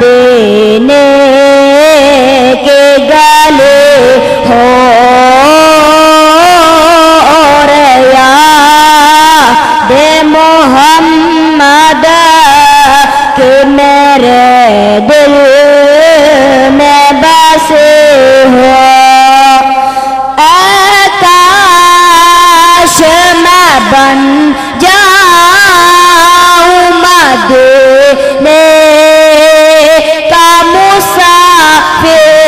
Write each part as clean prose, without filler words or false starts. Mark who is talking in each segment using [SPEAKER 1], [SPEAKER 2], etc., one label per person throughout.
[SPEAKER 1] देने के गले हो रया दे मोहम्मद के मेरे दिल में बसे हो काश मैं बन जाऊं मदीने का मुसाफिर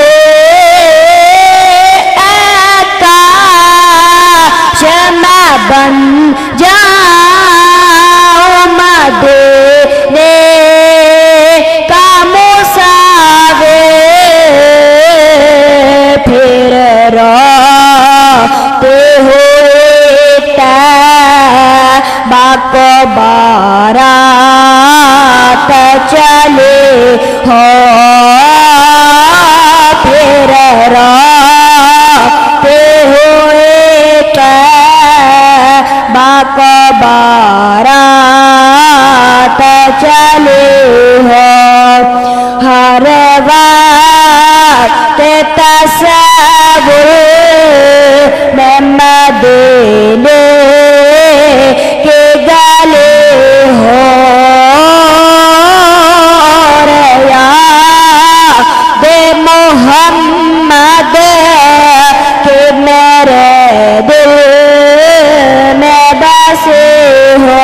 [SPEAKER 1] काश मैं बन जाऊं मदीने का मुसाफिर फिर रोते हुए तैबा को बारात चले हो फिर रोते हुए तैबा को बारात चले हो हर वक्त तसव्वुर में मदीने के गले हो रया दे मोहम्मद के मेरे दिल में बसे हो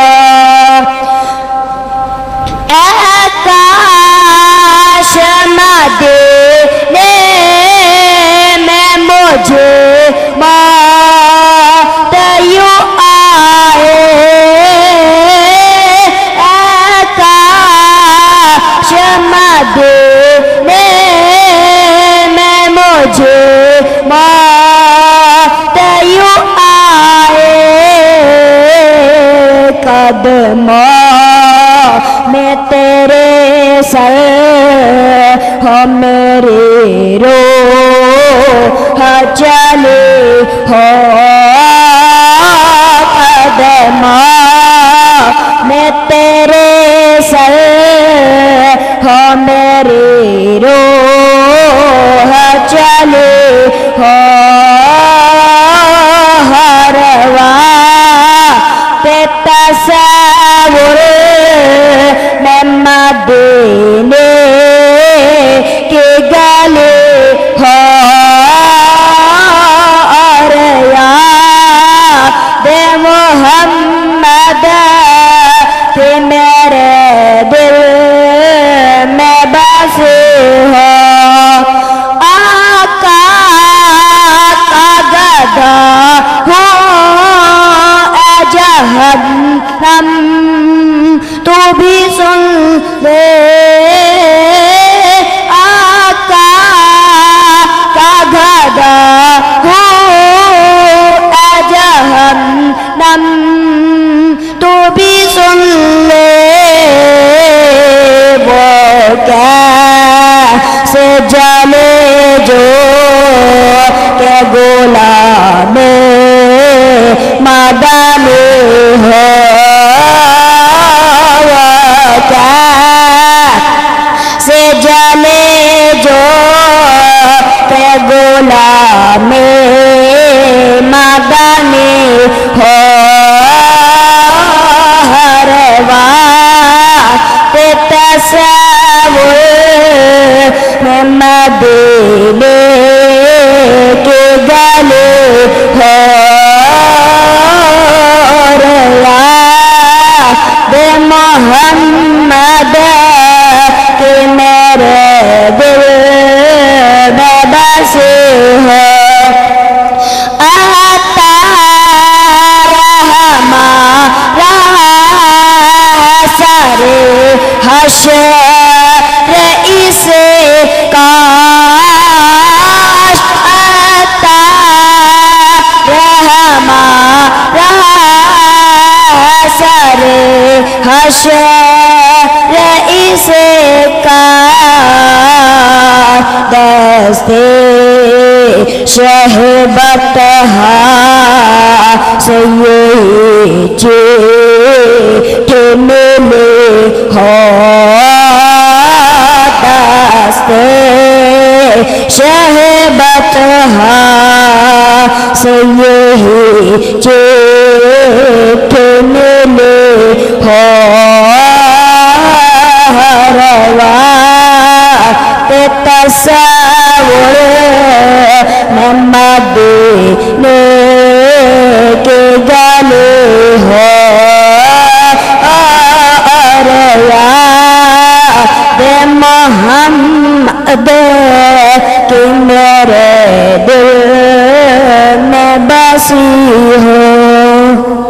[SPEAKER 1] काश मदीने में मुझे मौत यूं आए काश मदीने में मुझे मौत यूं आए कदमों में तेरे सर हो मेरी रूह चले हो कदमों में तेरे सर हो मेरी रूह चले हो हर वक्त तसव्वुर में मदीने के गले हो रया दे मोहम्मद के मेरे दिल में बसे हो आका का गदा हो जहन्नम तू भी सुन ले आका का गदा हो जहन्नम तू भी सुन ले वो कैसे जले जो के गुलाम मदनी हो कैसे जले जो के गुलाम मदनी हो हर वक्त तसव्वुर में मदीने के गले हो रया दे मोहम्मद के मेरे दिल में बसे हो आता हमारा सारे हश्र इसे काश आता हमारा सारे हश्र इसे काश दस्ते शहबत से ये चिट्ठी मिले हो شہ بطحا سے یہی چیک ملے ہو روایت تصور میں مدینے کے گلے ہو محمد کہ میرے دل میں بسی ہو.